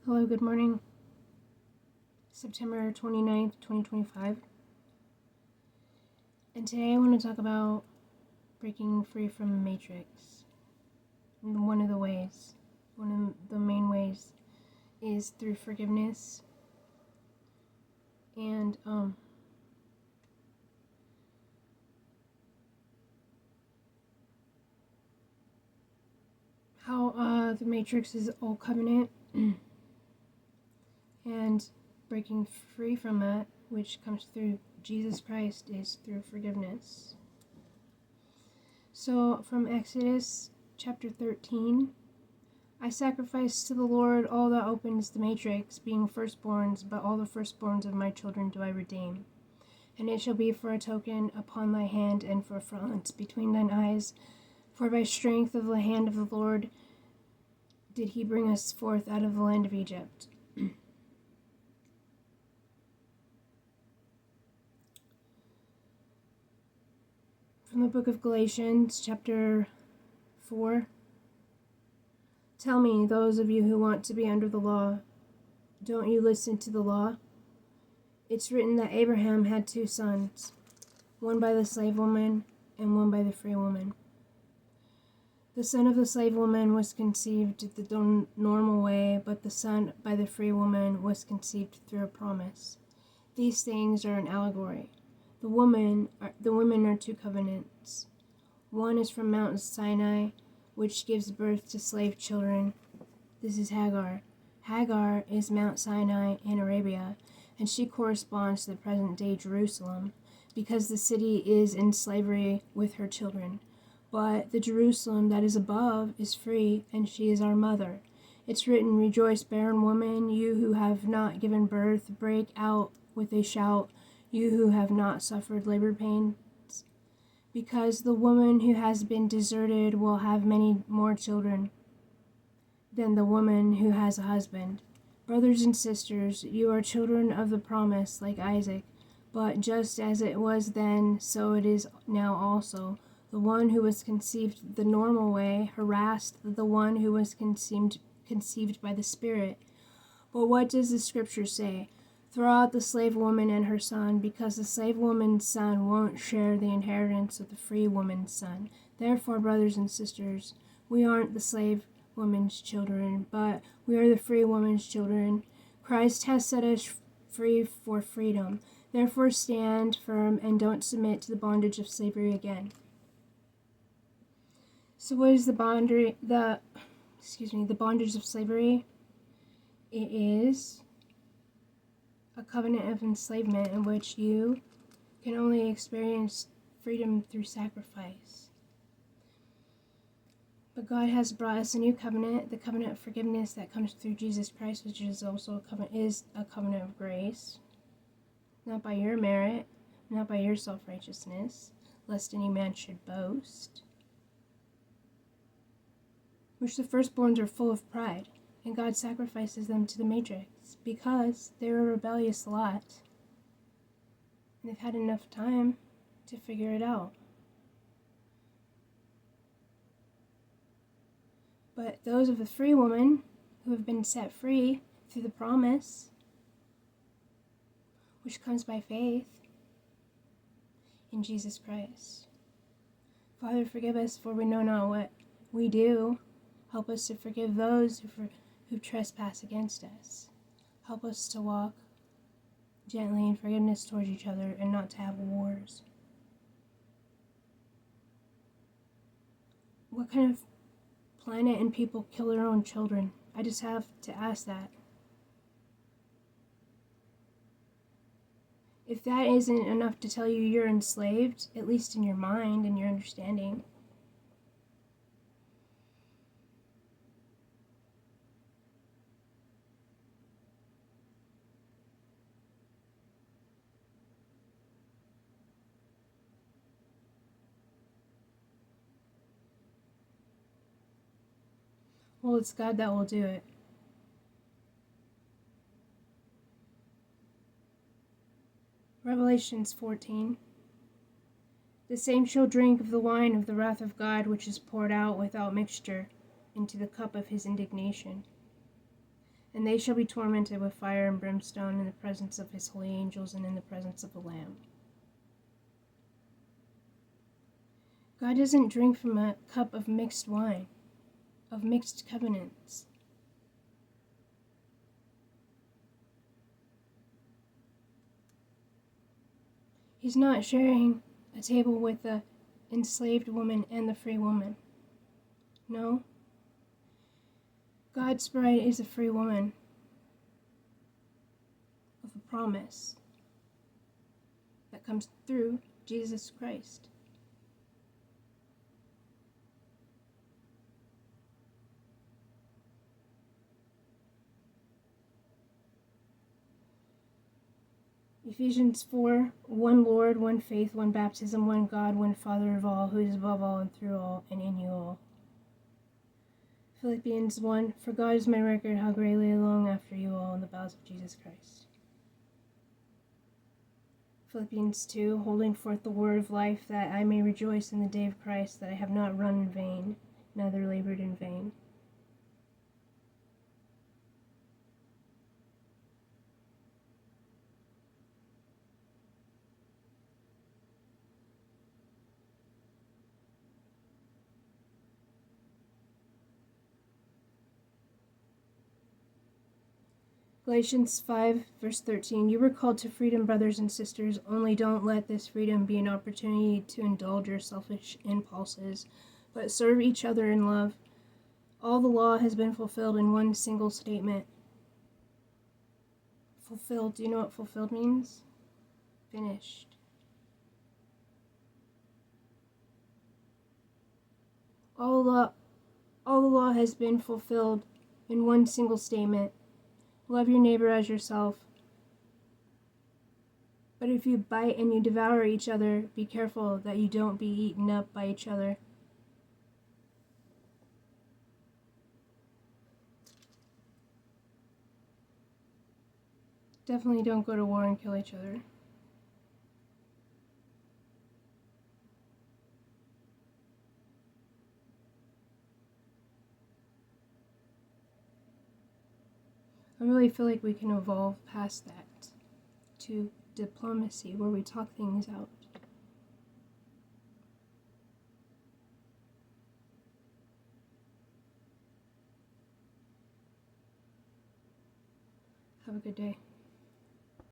Hello, good morning. September 29th, 2025. And today I want to talk about breaking free from the matrix. And one of the main ways is through forgiveness and how the matrix is old covenant and breaking free from that, which comes through Jesus Christ, is through forgiveness. So from Exodus chapter 13, I sacrifice to the Lord all that opens the matrix, being firstborns, but all the firstborns of my children do I redeem. And it shall be for a token upon thy hand, and for frontlets between thine eyes. For by strength of the hand of the Lord did he bring us forth out of the land of Egypt. From the book of Galatians, chapter 4. Tell me, those of you who want to be under the law, don't you listen to the law? It's written that Abraham had 2 sons, one by the slave woman and one by the free woman. The son of the slave woman was conceived the normal way, but the son by the free woman was conceived through a promise. These things are an allegory. The women are 2 covenants. One is from Mount Sinai, which gives birth to slave children. This is Hagar. Hagar is Mount Sinai in Arabia, and she corresponds to the present-day Jerusalem, because the city is in slavery with her children. But the Jerusalem that is above is free, and she is our mother. It's written, Rejoice, barren woman, you who have not given birth, break out with a shout, you who have not suffered labor pains. Because the woman who has been deserted will have many more children than the woman who has a husband. Brothers and sisters, you are children of the promise, like Isaac. But just as it was then, so it is now also. The one who was conceived the normal way harassed the one who was conceived by the Spirit. But what does the scripture say? Throw out the slave woman and her son, because the slave woman's son won't share the inheritance of the free woman's son. Therefore, brothers and sisters, we aren't the slave woman's children, but we are the free woman's children. Christ has set us free for freedom. Therefore, stand firm and don't submit to the bondage of slavery again. So what is the bondage of slavery? It is a covenant of enslavement in which you can only experience freedom through sacrifice. But God has brought us a new covenant, the covenant of forgiveness that comes through Jesus Christ, which is also a covenant of grace, not by your merit, not by your self-righteousness, lest any man should boast. Which the firstborns are full of pride, and God sacrifices them to the matrix because they're a rebellious lot, and they've had enough time to figure it out. But those of the free woman who have been set free through the promise, which comes by faith in Jesus Christ. Father, forgive us, for we know not what we do. Help us to forgive those who trespass against us. Help us to walk gently in forgiveness towards each other and not to have wars. What kind of planet and people kill their own children? I just have to ask that. If that isn't enough to tell you you're enslaved, at least in your mind and your understanding, well, it's God that will do it. Revelations 14. The same shall drink of the wine of the wrath of God, which is poured out without mixture into the cup of his indignation. and they shall be tormented with fire and brimstone in the presence of his holy angels and in the presence of the Lamb. God doesn't drink from a cup of mixed wine, of mixed covenants. He's not sharing a table with the enslaved woman and the free woman. No. God's bride is a free woman of a promise that comes through Jesus Christ. Ephesians 4, one Lord, one faith, one baptism, one God, one Father of all, who is above all and through all and in you all. Philippians 1, for God is my record how greatly I long after you all in the bowels of Jesus Christ. Philippians 2, holding forth the word of life, that I may rejoice in the day of Christ, that I have not run in vain, neither labored in vain. Galatians 5, verse 13, you were called to freedom, brothers and sisters, only don't let this freedom be an opportunity to indulge your selfish impulses, but serve each other in love. All the law has been fulfilled in one single statement. Fulfilled, do you know what fulfilled means? Finished. All the law has been fulfilled in one single statement. Love your neighbor as yourself. But if you bite and you devour each other, be careful that you don't be eaten up by each other. Definitely don't go to war and kill each other. I really feel like we can evolve past that to diplomacy, where we talk things out. Have a good day.